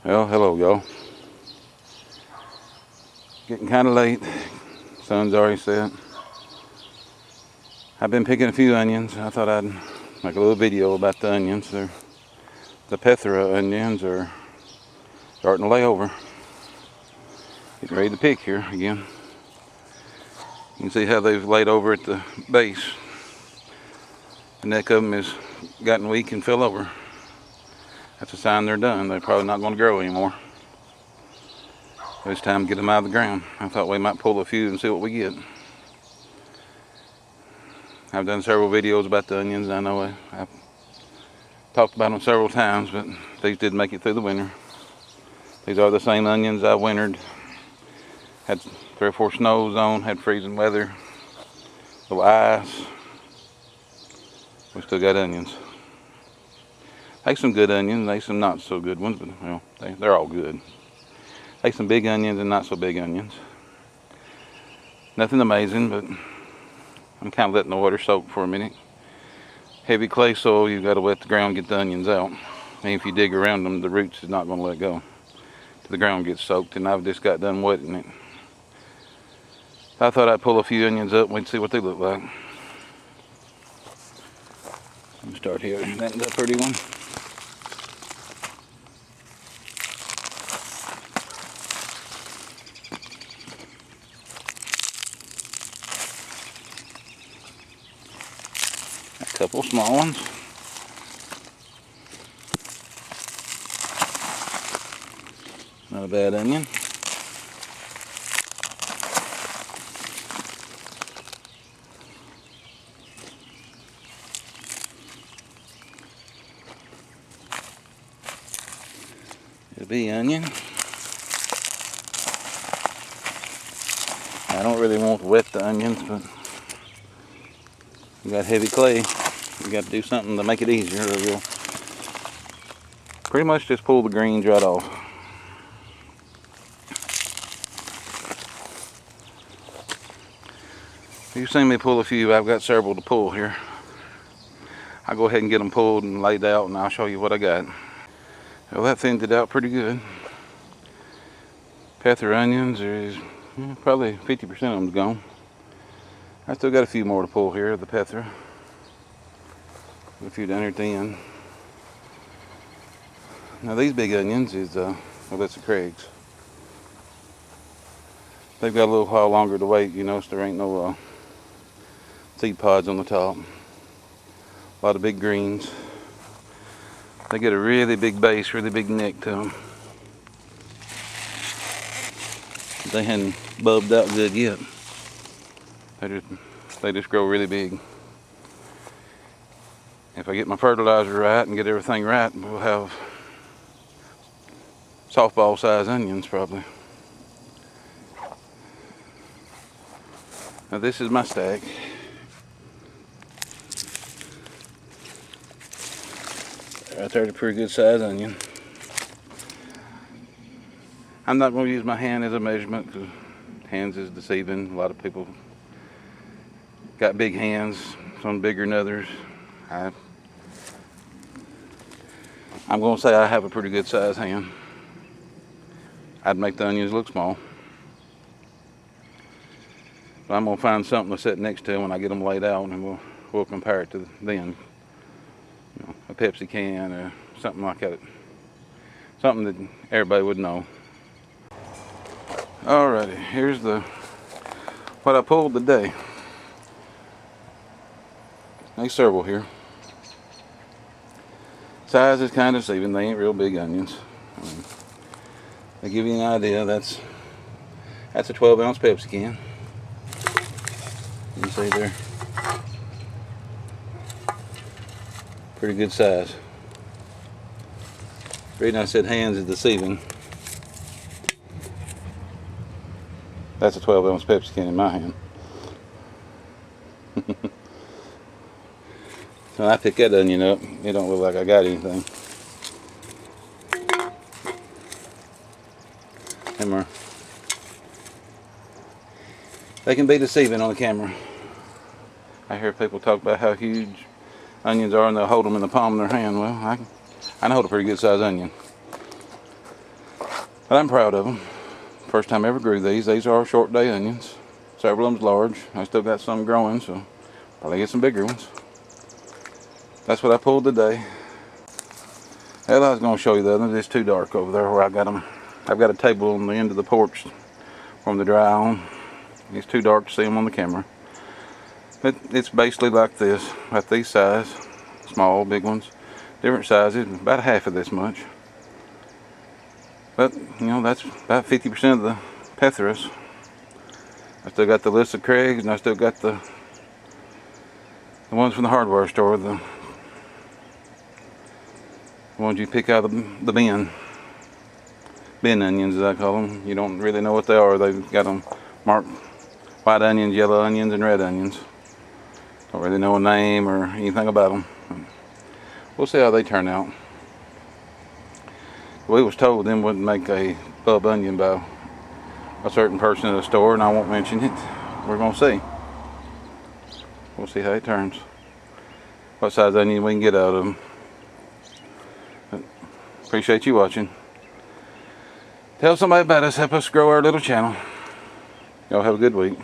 Well, hello y'all. Getting kind of late. Sun's already set. I've been picking a few onions. I thought I'd make a little video about the onions. The Plethora onions are starting to lay over. Getting ready to pick here again. You can see how they've laid over at the base. The neck of them has gotten weak and fell over. That's a sign they're done. They're probably not going to grow anymore. It's time to get them out of the ground. I thought we might pull a few and see what we get. I've done several videos about the onions. I know I've talked about them several times, but these did make it through the winter. These are the same onions I wintered. Had 3 or 4 snows on, had freezing weather, little ice. We still got onions. There's some good onions, there's some not so good ones, but well, they're all good. There's some big onions and not so big onions. Nothing amazing, but I'm kind of letting the water soak for a minute. Heavy clay soil, you've got to wet the ground, get the onions out. And if you dig around them, the roots is not going to let go. The ground gets soaked, and I've just got done wetting it. I thought I'd pull a few onions up and we'd see what they look like. Let me start here. That's a pretty one. A couple small ones. Not a bad onion. A bee onion. I don't really want to wet the onions, but you got heavy clay. You got to do something to make it easier, or you'll pretty much just pull the greens right off. You've seen me pull a few. I've got several to pull here. I'll go ahead and get them pulled and laid out, and I'll show you what I got. Well, that thinned it out pretty good. Plethora onions is probably 50% of them's gone. I still got a few more to pull here, the Plethora. A few down here at the end. Now these big onions is, well, that's the Craig's. They've got a little while longer to wait, you know, so there ain't no seed pods on the top. A lot of big greens. They get a really big base, really big neck to them. They hadn't bulbed out good yet. They just grow really big. If I get my fertilizer right and get everything right, we'll have softball size onions probably. Now this is my stack. Right there's a pretty good size onion. I'm not going to use my hand as a measurement because hands is deceiving. A lot of people got big hands, some bigger than others. I'm going to say I have a pretty good size hand. I'd make the onions look small. But I'm going to find something to set next to them when I get them laid out, and we'll compare it to them. You know, a Pepsi can or something like that. Something that everybody would know. Alrighty, here's what I pulled today. There's several here. Size is kind of deceiving. They ain't real big onions. To give you an idea, that's a 12-ounce Pepsi can. You can see there. Pretty good size. The reason I said hands is deceiving. That's a 12-ounce Pepsi can in my hand. So when I pick that onion up, it don't look like I got anything. Camera. They can be deceiving on the camera. I hear people talk about how huge onions are and they'll hold them in the palm of their hand. Well, I can hold a pretty good sized onion. But I'm proud of them. First time I ever grew these. These are short day onions. Several of them's large. I still got some growing, so probably get some bigger ones. That's what I pulled today. Hell, I was going to show you the others. It's too dark over there where I got them. I've got a table on the end of the porch from the dry on. It's too dark to see them on the camera. But it's basically like this, about these size, small, big ones, different sizes, about half of this much. But you know, that's about 50% of the Plethoras. I still got the list of Craig's, and I still got the ones from the hardware store, the ones you pick out of the bin onions, as I call them. You don't really know what they are. They've got them marked white onions, yellow onions, and red onions. Don't really know a name or anything about them. We'll see how they turn out. We was told them wouldn't make a bulb onion by a certain person in the store, and I won't mention it. We're gonna see. We'll see how it turns. What size onion we can get out of them. But appreciate you watching. Tell somebody about us. Help us grow our little channel. Y'all have a good week.